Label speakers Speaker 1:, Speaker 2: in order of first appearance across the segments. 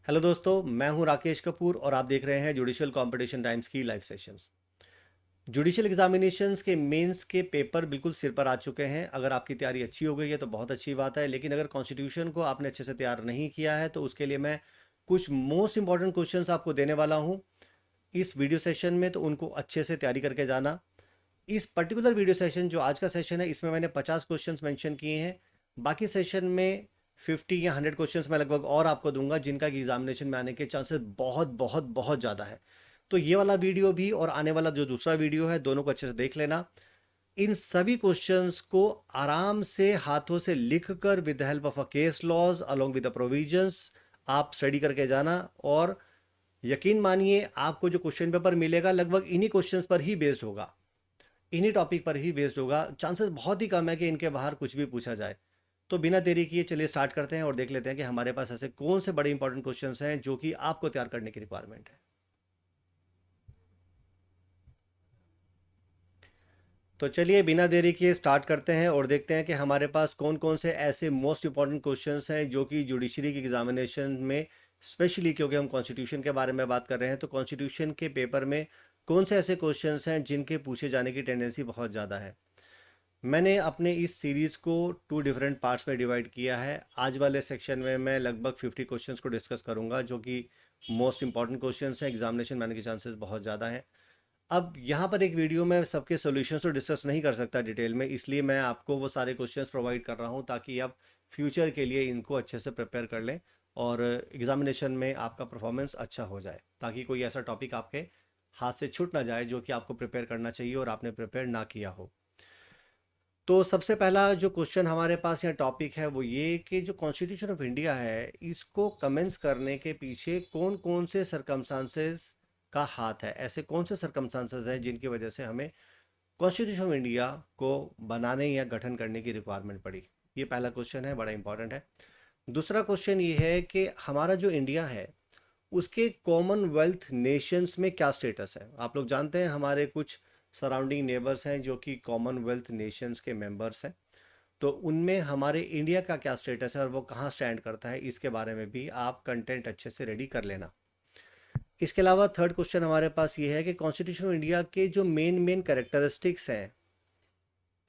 Speaker 1: Hello दोस्तों, मैं हूं राकेश कपूर और आप देख रहे हैं जुडिशियल कंपटीशन टाइम्स की लाइव सेशंस। जुडिशियल एग्जामिनेशंस के मेंस के पेपर बिल्कुल सिर पर आ चुके हैं। अगर आपकी तैयारी अच्छी हो गई है तो बहुत अच्छी बात है, लेकिन अगर कॉन्स्टिट्यूशन को आपने अच्छे से तैयार नहीं किया है तो उसके लिए मैं कुछ मोस्ट इंपॉर्टेंट क्वेश्चंस आपको देने वाला हूं इस वीडियो सेशन में, तो उनको अच्छे से तैयारी करके जाना। इस पर्टिकुलर वीडियो सेशन जो आज का सेशन है, इसमें मैंने 50 क्वेश्चंस मेंशन किए हैं। बाकी सेशन में 50 या 100 क्वेश्चंस मैं लगभग और आपको दूंगा, जिनका एग्जामिनेशन में आने के चांसेस बहुत बहुत बहुत ज़्यादा है। तो ये वाला वीडियो भी और आने वाला जो दूसरा वीडियो है, दोनों को अच्छे से देख लेना। इन सभी क्वेश्चंस को आराम से हाथों से लिख कर with help of a case laws along with the provisions आप स्टडी करके जाना। और यकीन मानिए, आपको जो क्वेश्चन पेपर मिलेगा लगभग इन्हीं क्वेश्चंस पर ही बेस्ड होगा, इन्हीं टॉपिक पर ही बेस्ड होगा। चांसेस बहुत ही कम है कि इनके बाहर कुछ भी पूछा जाए। तो बिना देरी किए चलिए स्टार्ट करते हैं और देख लेते हैं कि हमारे पास ऐसे कौन से बड़े इंपॉर्टेंट क्वेश्चंस हैं जो कि आपको तैयार करने की रिक्वायरमेंट है। तो चलिए बिना देरी किए स्टार्ट करते हैं और देखते हैं कि हमारे पास कौन कौन से ऐसे मोस्ट इंपॉर्टेंट क्वेश्चंस हैं जो कि जुडिशरी की एग्जामिनेशन में, स्पेशली क्योंकि हम कॉन्स्टिट्यूशन के बारे में बात कर रहे हैं, तो कॉन्स्टिट्यूशन के पेपर में कौन से ऐसे क्वेश्चंस हैं जिनके पूछे जाने की टेंडेंसी बहुत ज़्यादा है। मैंने अपने इस सीरीज़ को 2 डिफरेंट पार्ट्स में डिवाइड किया है। आज वाले सेक्शन में मैं लगभग 50 क्वेश्चंस को डिस्कस करूंगा जो कि मोस्ट इंपॉर्टेंट क्वेश्चंस हैं, एग्जामिनेशन में आने के चांसेस बहुत ज़्यादा हैं। अब यहाँ पर एक वीडियो में सबके सॉल्यूशंस तो डिस्कस नहीं कर सकता डिटेल में, इसलिए मैं आपको वो सारे क्वेश्चंस प्रोवाइड कर रहा हूँ ताकि आप फ्यूचर के लिए इनको अच्छे से प्रिपेयर कर लें और एग्जामिनेशन में आपका परफॉर्मेंस अच्छा हो जाए, ताकि कोई ऐसा टॉपिक आपके हाथ से छूट ना जाए जो कि आपको प्रिपेयर करना चाहिए और आपने प्रिपेयर ना किया हो। तो सबसे पहला जो क्वेश्चन हमारे पास या टॉपिक है वो ये कि जो कॉन्स्टिट्यूशन ऑफ इंडिया है, इसको कमेंस करने के पीछे कौन कौन से सरकमस्टांसेस का हाथ है। ऐसे कौन से सरकमस्टांसेस हैं जिनकी वजह से हमें कॉन्स्टिट्यूशन ऑफ इंडिया को बनाने या गठन करने की रिक्वायरमेंट पड़ी। ये पहला क्वेश्चन है, बड़ा इंपॉर्टेंट है। दूसरा क्वेश्चन ये है कि हमारा जो इंडिया है उसके कॉमनवेल्थ नेशंस में क्या स्टेटस है। आप लोग जानते हैं हमारे कुछ सराउंडिंग नेबर्स हैं जो कि कॉमनवेल्थ नेशंस के मेंबर्स हैं, तो उनमें हमारे इंडिया का क्या स्टेटस है और वो कहाँ स्टैंड करता है, इसके बारे में भी आप कंटेंट अच्छे से रेडी कर लेना। इसके अलावा थर्ड क्वेश्चन हमारे पास ये है कि कॉन्स्टिट्यूशन ऑफ इंडिया के जो मेन मेन कैरेक्टरिस्टिक्स हैं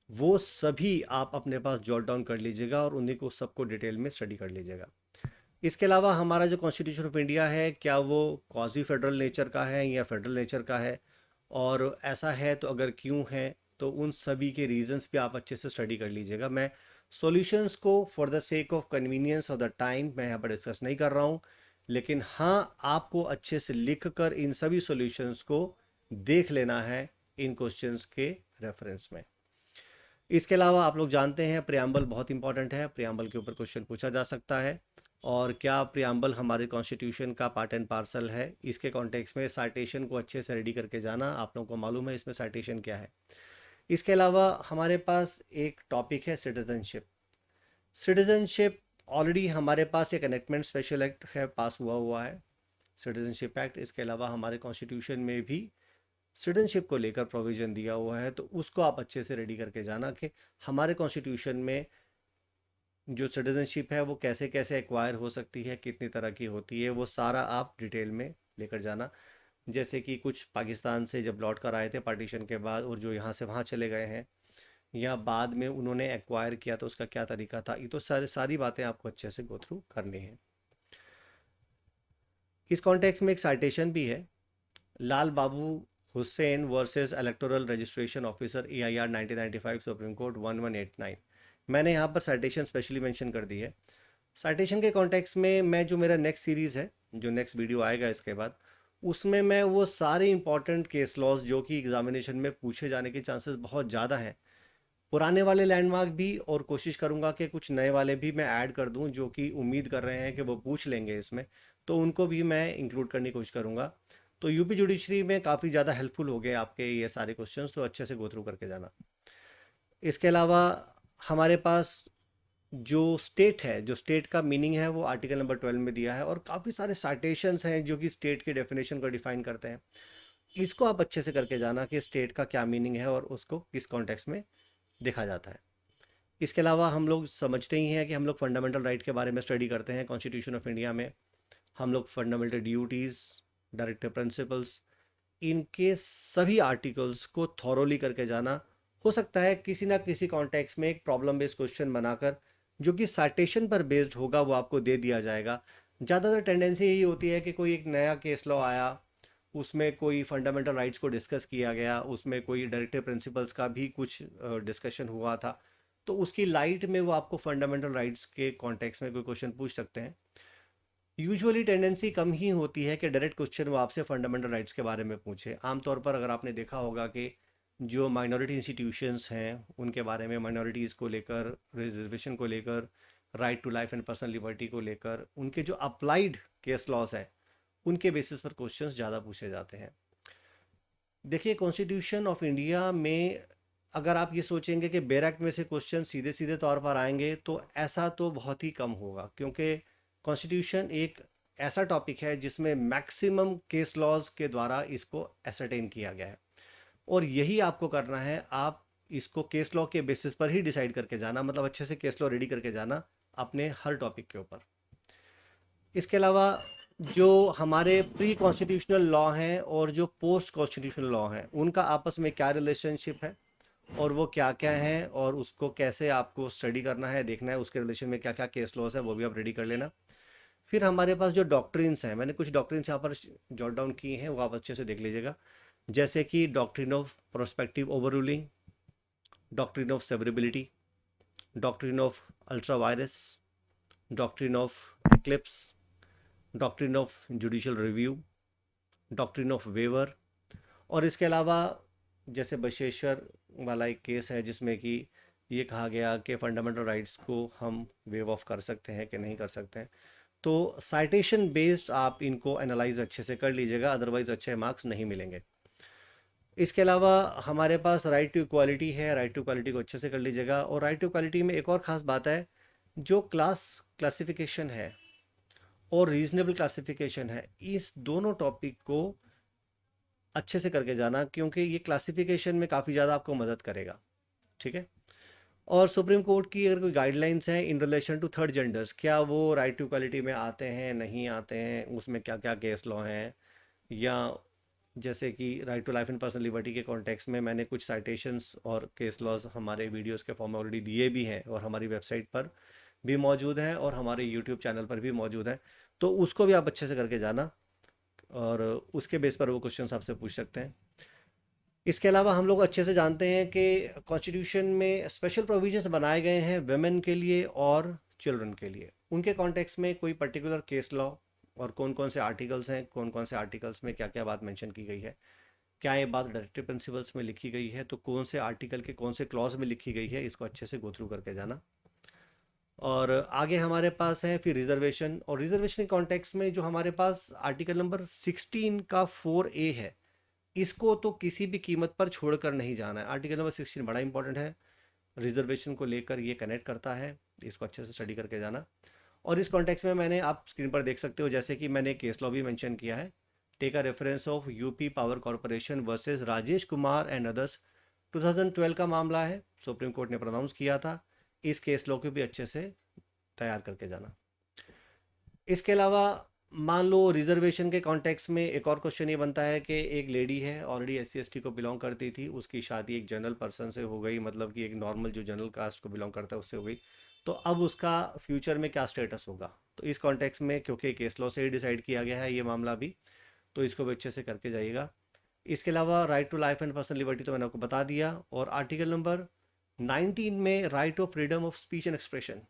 Speaker 1: वो सभी आप अपने पास जॉट डाउन कर लीजिएगा और उन्हीं को सबको डिटेल में स्टडी कर लीजिएगा। इसके अलावा हमारा जो कॉन्स्टिट्यूशन ऑफ इंडिया है, क्या वो क्वाजी फेडरल नेचर का है या फेडरल नेचर का है, और ऐसा है तो अगर क्यों है, तो उन सभी के रीजंस भी आप अच्छे से स्टडी कर लीजिएगा। मैं सॉल्यूशंस को for the sake of convenience of the time मैं यहाँ पर डिस्कस नहीं कर रहा हूँ, लेकिन हाँ, आपको अच्छे से लिख कर इन सभी सॉल्यूशंस को देख लेना है इन क्वेश्चंस के रेफरेंस में। इसके अलावा आप लोग जानते हैं प्रियम्बल बहुत इंपॉर्टेंट है, प्रियम्बल के ऊपर क्वेश्चन पूछा जा सकता है। और क्या प्रियम्बल हमारे कॉन्स्टिट्यूशन का पार्ट एंड पार्सल है, इसके कॉन्टेक्स्ट में साइटेशन को अच्छे से रेडी करके जाना। आप लोगों को मालूम है इसमें साइटेशन क्या है। इसके अलावा हमारे पास एक टॉपिक है सिटीजनशिप। सिटीजनशिप ऑलरेडी हमारे पास एक एनेक्टमेंट स्पेशल एक्ट है, पास हुआ हुआ है, सिटीजनशिप एक्ट। इसके अलावा हमारे कॉन्स्टिट्यूशन में भी सिटीजनशिप को लेकर प्रोविज़न दिया हुआ है, तो उसको आप अच्छे से रेडी करके जाना कि हमारे कॉन्स्टिट्यूशन में जो सिटीजनशिप है वो कैसे कैसे एक्वायर हो सकती है, कितनी तरह की होती है, वो सारा आप डिटेल में लेकर जाना। जैसे कि कुछ पाकिस्तान से जब लौट कर आए थे पार्टीशन के बाद और जो यहाँ से वहाँ चले गए हैं, या बाद में उन्होंने एक्वायर किया तो उसका क्या तरीका था, ये तो सारी बातें आपको अच्छे से गो थ्रू करनी है। इस कॉन्टेक्स्ट में एक साइटेशन भी है, Lal Babu Hussain versus electoral registration officer EIR 1995 supreme court 1189। मैंने यहाँ पर साइटेशन स्पेशली मेंशन कर दी है। साइटेशन के कॉन्टेक्स्ट में मैं जो मेरा नेक्स्ट सीरीज़ है, जो नेक्स्ट वीडियो आएगा इसके बाद, उसमें मैं वो सारे इंपॉर्टेंट केस लॉज जो कि एग्जामिनेशन में पूछे जाने के चांसेस बहुत ज़्यादा हैं, पुराने वाले लैंडमार्क भी, और कोशिश करूंगा कि कुछ नए वाले भी मैं ऐड कर दूं जो कि उम्मीद कर रहे हैं कि वो पूछ लेंगे इसमें, तो उनको भी मैं इंक्लूड करने की कोशिश करूंगा। तो यूपी जुडिशरी में काफ़ी ज़्यादा हेल्पफुल हो गए आपके ये सारे क्वेश्चंस, तो अच्छे से गो थ्रू करके जाना। इसके अलावा हमारे पास जो स्टेट है, जो स्टेट का मीनिंग है वो आर्टिकल नंबर 12 में दिया है, और काफ़ी सारे साइटेशंस हैं जो कि स्टेट के डेफिनेशन को डिफाइन करते हैं। इसको आप अच्छे से करके जाना कि स्टेट का क्या मीनिंग है और उसको किस कॉन्टेक्स्ट में देखा जाता है। इसके अलावा हम लोग समझते ही हैं कि हम लोग फंडामेंटल राइट के बारे में स्टडी करते हैं कॉन्स्टिट्यूशन ऑफ इंडिया में, हम लोग फंडामेंटल ड्यूटीज़, डायरेक्टिव प्रिंसिपल्स, इनके सभी आर्टिकल्स को थॉरोली करके जाना। हो सकता है किसी ना किसी कॉन्टेक्स्ट में एक प्रॉब्लम बेस्ड क्वेश्चन बनाकर जो कि साइटेशन पर बेस्ड होगा वो आपको दे दिया जाएगा। ज़्यादातर टेंडेंसी यही होती है कि कोई एक नया केस लॉ आया, उसमें कोई फंडामेंटल राइट्स को डिस्कस किया गया, उसमें कोई डायरेक्टिव प्रिंसिपल्स का भी कुछ डिस्कशन हुआ था, तो उसकी लाइट में वो आपको फंडामेंटल राइट्स के कॉन्टेक्स्ट में कोई क्वेश्चन पूछ सकते हैं। यूजुअली टेंडेंसी कम ही होती है कि डायरेक्ट क्वेश्चन वो आपसे फंडामेंटल राइट्स के बारे में पूछे। आमतौर पर अगर आपने देखा होगा कि जो माइनॉरिटी इंस्टीट्यूशंस हैं उनके बारे में, माइनॉरिटीज़ को लेकर, रिजर्वेशन को लेकर, right to life and personal liberty को लेकर, उनके जो अप्लाइड केस लॉज हैं उनके बेसिस पर क्वेश्चंस ज़्यादा पूछे जाते हैं। देखिए, कॉन्स्टिट्यूशन ऑफ इंडिया में अगर आप ये सोचेंगे कि बेयर एक्ट में से क्वेश्चन सीधे सीधे तौर पर आएंगे तो ऐसा तो बहुत ही कम होगा, क्योंकि कॉन्स्टिट्यूशन एक ऐसा टॉपिक है जिसमें मैक्सिमम केस लॉज के द्वारा इसको एसरटेन किया गया है, और यही आपको करना है। आप इसको केस लॉ के बेसिस पर ही डिसाइड करके जाना, मतलब अच्छे से केस लॉ रेडी करके जाना अपने हर टॉपिक के ऊपर। इसके अलावा जो हमारे प्री कॉन्स्टिट्यूशनल लॉ हैं और जो पोस्ट कॉन्स्टिट्यूशनल लॉ हैं उनका आपस में क्या रिलेशनशिप है और वो क्या क्या है और उसको कैसे आपको स्टडी करना है, देखना है, उसके रिलेशन में क्या क्या केस लॉज है वो भी आप रेडी कर लेना। फिर हमारे पास जो डॉक्ट्रिन्स हैं, मैंने कुछ डॉक्ट्रिन्स यहाँ पर जॉट डाउन किए हैं, वो आप अच्छे से देख लीजिएगा। जैसे कि doctrine of prospective overruling, doctrine of severability, doctrine of ultra vires, doctrine of eclipse, doctrine of judicial review, doctrine of waiver, और इसके अलावा जैसे बशेश्वर वाला एक केस है जिसमें कि ये कहा गया कि फंडामेंटल राइट्स को हम वेव ऑफ कर सकते हैं कि नहीं कर सकते हैं। तो साइटेशन बेस्ड आप इनको एनालाइज अच्छे से कर लीजिएगा, अदरवाइज अच्छे मार्क्स नहीं मिलेंगे। इसके अलावा हमारे पास राइट टू इक्वालिटी है, राइट टू इक्वालिटी को अच्छे से कर लीजिएगा। और राइट टू इक्वालिटी में एक और ख़ास बात है, जो क्लासिफिकेशन है और रीजनेबल क्लासिफिकेशन है, इस दोनों टॉपिक को अच्छे से करके जाना, क्योंकि ये क्लासिफिकेशन में काफ़ी ज़्यादा आपको मदद करेगा। ठीक है। और सुप्रीम कोर्ट की अगर कोई गाइडलाइंस हैं in relation to third genders, क्या वो राइट टू इक्वालिटी में आते हैं, नहीं आते हैं, उसमें क्या क्या केस लॉ हैं, या जैसे कि right to life and personal liberty के कॉन्टेक्स्ट में मैंने कुछ साइटेशंस और केस लॉज हमारे वीडियोस के फॉर्म में ऑलरेडी दिए भी हैं और हमारी वेबसाइट पर भी मौजूद हैं और हमारे यूट्यूब चैनल पर भी मौजूद हैं, तो उसको भी आप अच्छे से करके जाना और उसके बेस पर वो क्वेश्चन आपसे पूछ सकते हैं। इसके अलावा हम लोग अच्छे से जानते हैं कि कॉन्स्टिट्यूशन में स्पेशल प्रोविजंस बनाए गए हैं वेमेन के लिए और चिल्ड्रन के लिए। उनके कॉन्टेक्स्ट में कोई पर्टिकुलर केस लॉ और कौन कौन से आर्टिकल्स हैं, कौन कौन से आर्टिकल्स में क्या क्या बात मेंशन की गई है, क्या ये बात डायरेक्टिव प्रिंसिपल्स में लिखी गई है, तो कौन से आर्टिकल के कौन से क्लॉज में लिखी गई है, इसको अच्छे से गो थ्रू करके जाना। और आगे हमारे पास है फिर रिजर्वेशन, और रिजर्वेशन के कॉन्टेक्स्ट में जो हमारे पास आर्टिकल नंबर 16 का 4A है, इसको तो किसी भी कीमत पर छोड़कर नहीं जाना है। आर्टिकल नंबर 16 बड़ा इंपॉर्टेंट है, रिजर्वेशन को लेकर ये कनेक्ट करता है, इसको अच्छे से स्टडी करके जाना। और इस कॉन्टेक्स्ट में मैंने, आप स्क्रीन पर देख सकते हो, जैसे कि मैंने केस लॉ भी मेंशन किया है, take a reference of UP power corporation versus Rajesh Kumar and others, 2012 का मामला है, सुप्रीम कोर्ट ने प्रोनाउंस किया था। इस केस लॉ को भी अच्छे से तैयार करके जाना। इसके अलावा मान लो रिजर्वेशन के कॉन्टेक्स्ट में एक और क्वेश्चन ये बनता है कि एक लेडी है, ऑलरेडी SC ST को बिलोंग करती थी, उसकी शादी एक जनरल पर्सन से हो गई, मतलब कि एक नॉर्मल जो जनरल कास्ट को बिलोंग करता है उससे हो गई, तो अब उसका फ्यूचर में क्या स्टेटस होगा। तो इस कॉन्टेक्स्ट में क्योंकि केस लॉ से ही डिसाइड किया गया है ये मामला भी, तो इसको भी अच्छे से करके जाइएगा। इसके अलावा right to life and personal liberty तो मैंने आपको बता दिया, और आर्टिकल नंबर 19 में right of freedom of speech and expression,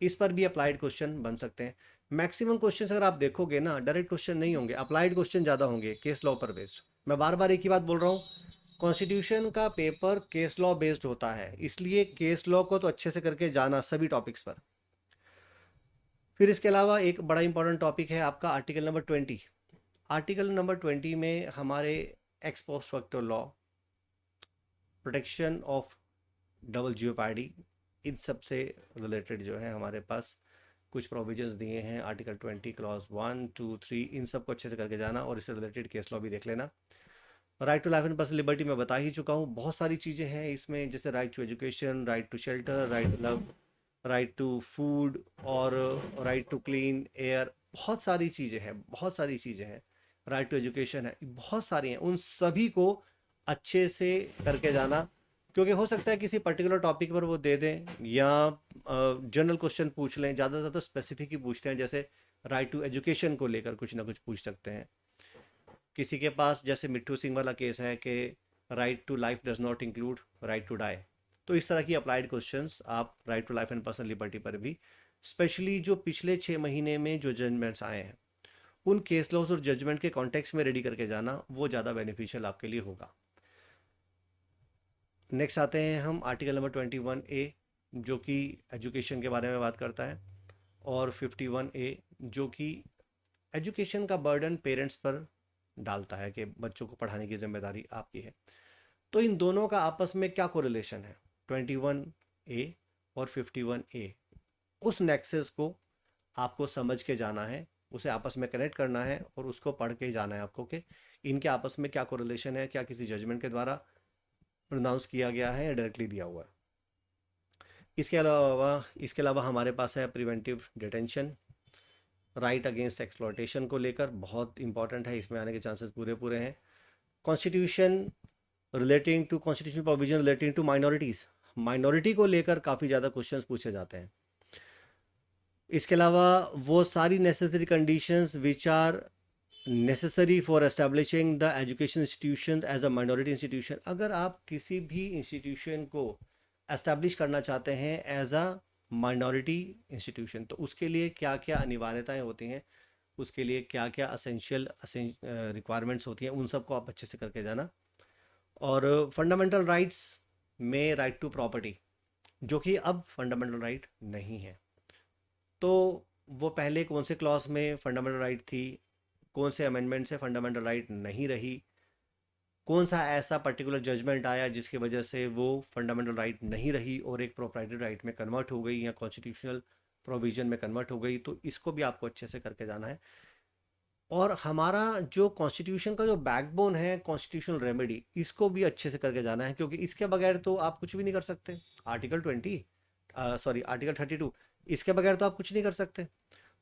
Speaker 1: इस पर भी अप्लाइड क्वेश्चन बन सकते हैं। मैक्सिमम क्वेश्चन अगर आप देखोगे ना, डायरेक्ट क्वेश्चन नहीं होंगे, अप्लाइड क्वेश्चन ज़्यादा होंगे केस लॉ पर बेस्ड। मैं बार बार एक ही बात बोल रहा हूँ, कॉन्स्टिट्यूशन का पेपर केस लॉ बेस्ड होता है, इसलिए केस लॉ को तो अच्छे से करके जाना सभी टॉपिक्स पर। फिर इसके अलावा एक बड़ा इंपॉर्टेंट टॉपिक है आपका आर्टिकल नंबर 20। आर्टिकल नंबर 20 में हमारे ex post facto law, protection of double jeopardy, इन सब से रिलेटेड जो है हमारे पास कुछ प्रोविजंस दिए हैं। आर्टिकल 20 क्लॉज 1, 2, 3, इन सब को अच्छे से करके जाना और इससे रिलेटेड केस लॉ भी देख लेना। Right to life and personal liberty मैं बता ही चुका हूँ, बहुत सारी चीज़ें हैं इसमें, जैसे right to education, right to shelter, right to love, right to food और राइट टू क्लीन एयर, बहुत सारी चीज़ें हैं, बहुत सारी चीज़ें हैं, राइट टू एजुकेशन है, बहुत सारी हैं, उन सभी को अच्छे से करके जाना। क्योंकि हो सकता है किसी पर्टिकुलर टॉपिक पर वो दे दें या जनरल क्वेश्चन पूछ लें, ज़्यादा तो स्पेसिफिक ही पूछते हैं, जैसे राइट टू एजुकेशन को लेकर कुछ ना कुछ पूछ सकते हैं। किसी के पास जैसे मिट्ठू सिंह वाला केस है कि right to life does not include right to die. तो इस तरह की अप्लाइड क्वेश्चंस आप right to life and personal liberty पर भी, स्पेशली जो पिछले 6 महीने में जो जजमेंट्स आए हैं उन केस लॉज और जजमेंट के कॉन्टेक्स्ट में रेडी करके जाना, वो ज़्यादा बेनिफिशियल आपके लिए होगा। नेक्स्ट आते हैं हम आर्टिकल नंबर 21A, जो कि एजुकेशन के बारे में बात करता है, और 51A, जो कि एजुकेशन का बर्डन पेरेंट्स पर डालता है कि बच्चों को पढ़ाने की जिम्मेदारी आपकी है। तो इन दोनों का आपस में क्या कोरिलेशन है, 21A और 51A, उस नेक्सस को आपको समझ के जाना है, उसे आपस में कनेक्ट करना है और उसको पढ़ के जाना है आपको कि इनके आपस में क्या कोरिलेशन है, क्या किसी जजमेंट के द्वारा प्रोनाउंस किया गया है या डायरेक्टली दिया हुआ है। इसके अलावा हमारे पास है preventive detention, right against exploitation को लेकर बहुत इंपॉर्टेंट है, इसमें आने के चांसेस पूरे पूरे हैं। Constitution relating to constitutional provision relating to minorities, minority को लेकर काफ़ी ज़्यादा क्वेश्चंस पूछे जाते हैं। इसके अलावा वो सारी necessary conditions which are necessary for establishing the education institution as a minority institution, अगर आप किसी भी इंस्टीट्यूशन को एस्टेब्लिश करना चाहते हैं एज अ माइनॉरिटी इंस्टीट्यूशन, तो उसके लिए क्या क्या अनिवार्यताएं होती हैं, उसके लिए क्या क्या असेंशियल रिक्वायरमेंट्स होती हैं, उन सबको आप अच्छे से करके जाना। और फंडामेंटल राइट्स में राइट टू प्रॉपर्टी, जो कि अब फंडामेंटल राइट नहीं है, तो वो पहले कौन से क्लॉज में फंडामेंटल राइट थी, कौन से अमेंडमेंट से फंडामेंटल राइट नहीं रही, कौन सा ऐसा पर्टिकुलर जजमेंट आया जिसकी वजह से वो फंडामेंटल राइट नहीं रही और एक प्रोप्राइटरी राइट में कन्वर्ट हो गई या कॉन्स्टिट्यूशनल प्रोविजन में कन्वर्ट हो गई, तो इसको भी आपको अच्छे से करके जाना है। और हमारा जो कॉन्स्टिट्यूशन का जो बैकबोन है कॉन्स्टिट्यूशनल रेमेडी, इसको भी अच्छे से करके जाना है, क्योंकि इसके बगैर तो आप कुछ भी नहीं कर सकते। आर्टिकल 20, सॉरी आर्टिकल 32, इसके बगैर तो आप कुछ नहीं कर सकते।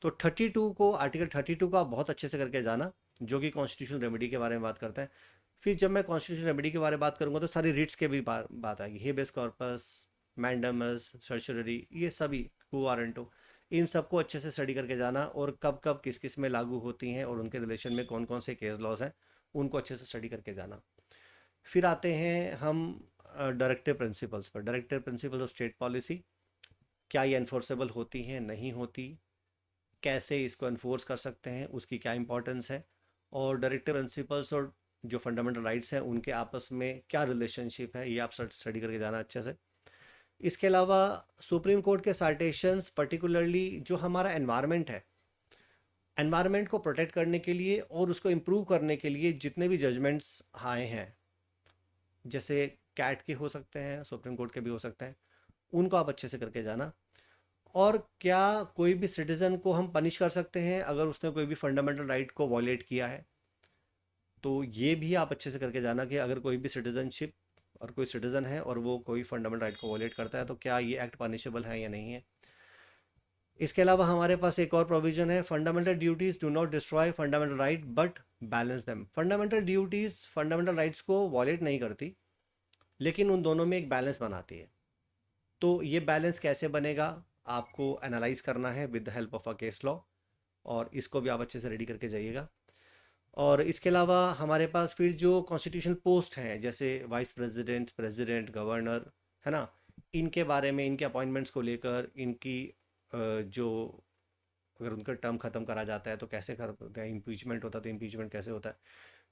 Speaker 1: तो 32 को, आर्टिकल 32 को आप बहुत अच्छे से करके जाना, जो कि कॉन्स्टिट्यूशनल रेमेडी के बारे में बात करता है। फिर जब मैं कॉन्स्टिट्यूशनल रेमेडी के बारे में बात करूंगा तो सारी रिट्स के भी बात आएगी, हेबेस कॉर्पस, मैंडमस, सर्चरी, ये सभी क्वो वारंटो, इन सबको अच्छे से स्टडी करके जाना, और कब कब किस किस में लागू होती हैं और उनके रिलेशन में कौन कौन से केस लॉज हैं, उनको अच्छे से स्टडी करके जाना। फिर आते हैं हम डायरेक्टिव प्रिंसिपल्स पर। Directive principles of state policy, क्या ये इन्फोर्सेबल होती हैं, नहीं होती, कैसे इसको इन्फोर्स कर सकते हैं, उसकी क्या इंपॉर्टेंस है, और डायरेक्टिव प्रिंसिपल्स और जो फंडामेंटल राइट्स हैं उनके आपस में क्या रिलेशनशिप है, ये आप स्टडी करके जाना अच्छे से। इसके अलावा सुप्रीम कोर्ट के साइटेशंस, पर्टिकुलरली जो हमारा एनवायरनमेंट है, एनवायरनमेंट को प्रोटेक्ट करने के लिए और उसको इम्प्रूव करने के लिए जितने भी जजमेंट्स आए हैं, जैसे कैट के हो सकते हैं, सुप्रीम कोर्ट के भी हो सकते हैं, उनको आप अच्छे से करके जाना। और क्या कोई भी सिटीज़न को हम पनिश कर सकते हैं अगर उसने कोई भी फंडामेंटल राइट को वॉयलेट किया है, तो ये भी आप अच्छे से करके जाना कि अगर कोई भी सिटीजनशिप और कोई सिटीज़न है और वो कोई फंडामेंटल राइट को वॉयलेट करता है तो क्या ये एक्ट पनिशेबल है या नहीं है। इसके अलावा हमारे पास एक और प्रोविजन है, fundamental duties do not destroy fundamental right but balance them. Fundamental duties fundamental rights को वॉयलेट नहीं करती, लेकिन उन दोनों में एक बैलेंस बनाती है। तो ये बैलेंस कैसे बनेगा, आपको एनालाइज करना है with the help of a case law, और इसको भी आप अच्छे से रेडी करके जाइएगा। और इसके अलावा हमारे पास फिर जो कॉन्स्टिट्यूशनल पोस्ट हैं, जैसे वाइस प्रेसिडेंट, प्रेसिडेंट, गवर्नर, है ना, इनके बारे में, इनके अपॉइंटमेंट्स को लेकर, इनकी जो, अगर उनका टर्म ख़त्म करा जाता है तो कैसे करते हैं, इम्पीचमेंट होता है तो इम्पीचमेंट कैसे होता है,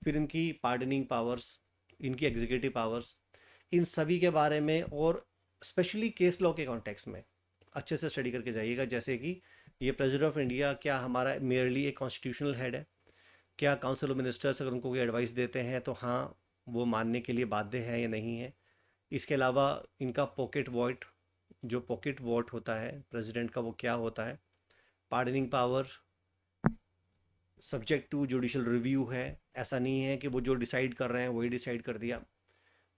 Speaker 1: फिर इनकी पार्डनिंग पावर्स, इनकी एग्जीक्यूटिव पावर्स, इन सभी के बारे में, और स्पेशली केस लॉ के कॉन्टेक्स्ट में अच्छे से स्टडी करके जाइएगा। जैसे कि ये प्रेसिडेंट ऑफ इंडिया क्या हमारा मेयरली एक कॉन्स्टिट्यूशनल हेड है, क्या काउंसिल ऑफ मिनिस्टर्स अगर उनको कोई एडवाइस देते हैं तो हाँ वो मानने के लिए बाध्य है या नहीं है। इसके अलावा इनका पॉकेट वोट, जो पॉकेट वोट होता है प्रेसिडेंट का, वो क्या होता है, pardoning power subject to judicial review है, ऐसा नहीं है कि वो जो डिसाइड कर रहे हैं वही डिसाइड कर दिया।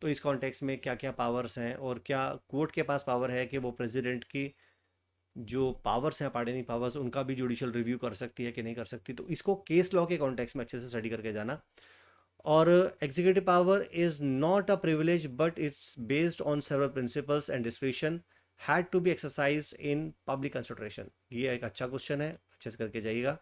Speaker 1: तो इस कॉन्टेक्स्ट में क्या क्या पावर्स हैं, और क्या कोर्ट के पास पावर है कि वो प्रेसिडेंट की जो पावर्स हैं, पार्डनिंग पावर्स, उनका भी जुडिशियल रिव्यू कर सकती है कि नहीं कर सकती। तो इसको केस लॉ के कॉन्टेक्स्ट में अच्छे से स्टडी करके जाना। और executive power is not a privilege but it's based on several principles and description had to be exercise in public consideration. ये एक अच्छा क्वेश्चन है, अच्छे से करके जाइएगा।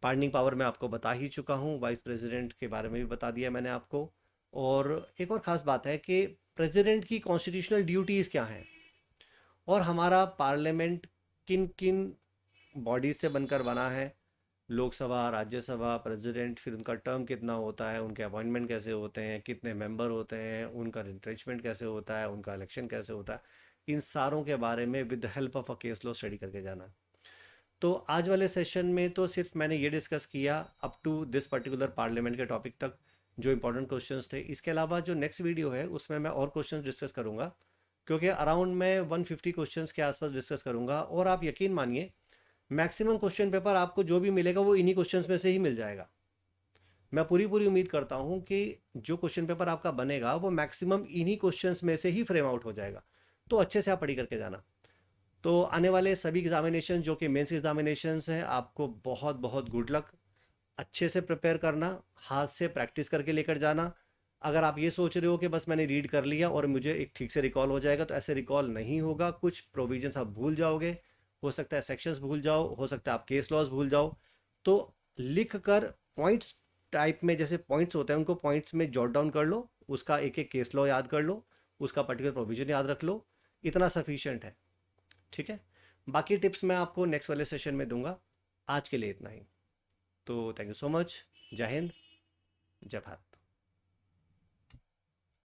Speaker 1: पार्डनिंग पावर मैं आपको बता ही चुका हूँ, वाइस प्रेसिडेंट के बारे में भी बता दिया मैंने आपको। और एक और ख़ास बात है कि प्रेसिडेंट की कॉन्स्टिट्यूशनल ड्यूटीज़ क्या हैं, और हमारा पार्लियामेंट किन किन बॉडीज से बनकर बना है, लोकसभा, राज्यसभा, प्रेसिडेंट, फिर उनका टर्म कितना होता है, उनके अपॉइंटमेंट कैसे होते हैं, कितने मेंबर होते हैं, उनका रिट्रेंचमेंट कैसे होता है, उनका इलेक्शन कैसे होता है, इन सारों के बारे में with the help of a case law study करके जाना। तो आज वाले सेशन में तो सिर्फ मैंने ये डिस्कस किया up to this particular parliament के टॉपिक तक, जो इंपॉर्टेंट क्वेश्चंस थे। इसके अलावा जो नेक्स्ट वीडियो है उसमें मैं और क्वेश्चंस डिस्कस करूंगा, क्योंकि अराउंड मैं 150 क्वेश्चंस के आसपास डिस्कस करूंगा। और आप यकीन मानिए, मैक्सिमम क्वेश्चन पेपर आपको जो भी मिलेगा वो इन्हीं क्वेश्चंस में से ही मिल जाएगा। मैं पूरी पूरी उम्मीद करता हूं कि जो क्वेश्चन पेपर आपका बनेगा वो मैक्सिमम इन्हीं क्वेश्चंस में से ही फ्रेम आउट हो जाएगा। तो अच्छे से आप पढ़ी करके जाना। तो आने वाले सभी एग्जामिनेशन जो कि मेंस एग्जामिनेशंस हैं, आपको बहुत बहुत गुड लक। अच्छे से प्रिपेयर करना, हाथ से प्रैक्टिस करके लेकर जाना। अगर आप ये सोच रहे हो कि बस मैंने रीड कर लिया और मुझे एक ठीक से रिकॉल हो जाएगा, तो ऐसे रिकॉल नहीं होगा। कुछ प्रोविजंस आप भूल जाओगे, हो सकता है सेक्शंस भूल जाओ, हो सकता है आप केस लॉज भूल जाओ। तो लिख कर पॉइंट्स टाइप में, जैसे पॉइंट्स होते हैं, उनको पॉइंट्स में जॉट डाउन कर लो, उसका एक एक केस लॉ याद कर लो, उसका पर्टिकुलर प्रोविजन याद रख लो, इतना सफिशियंट है। ठीक है, बाकी टिप्स मैं आपको नेक्स्ट वाले सेशन में दूंगा। आज के लिए इतना ही। तो थैंक यू सो मच। जय हिंद, जय भारत।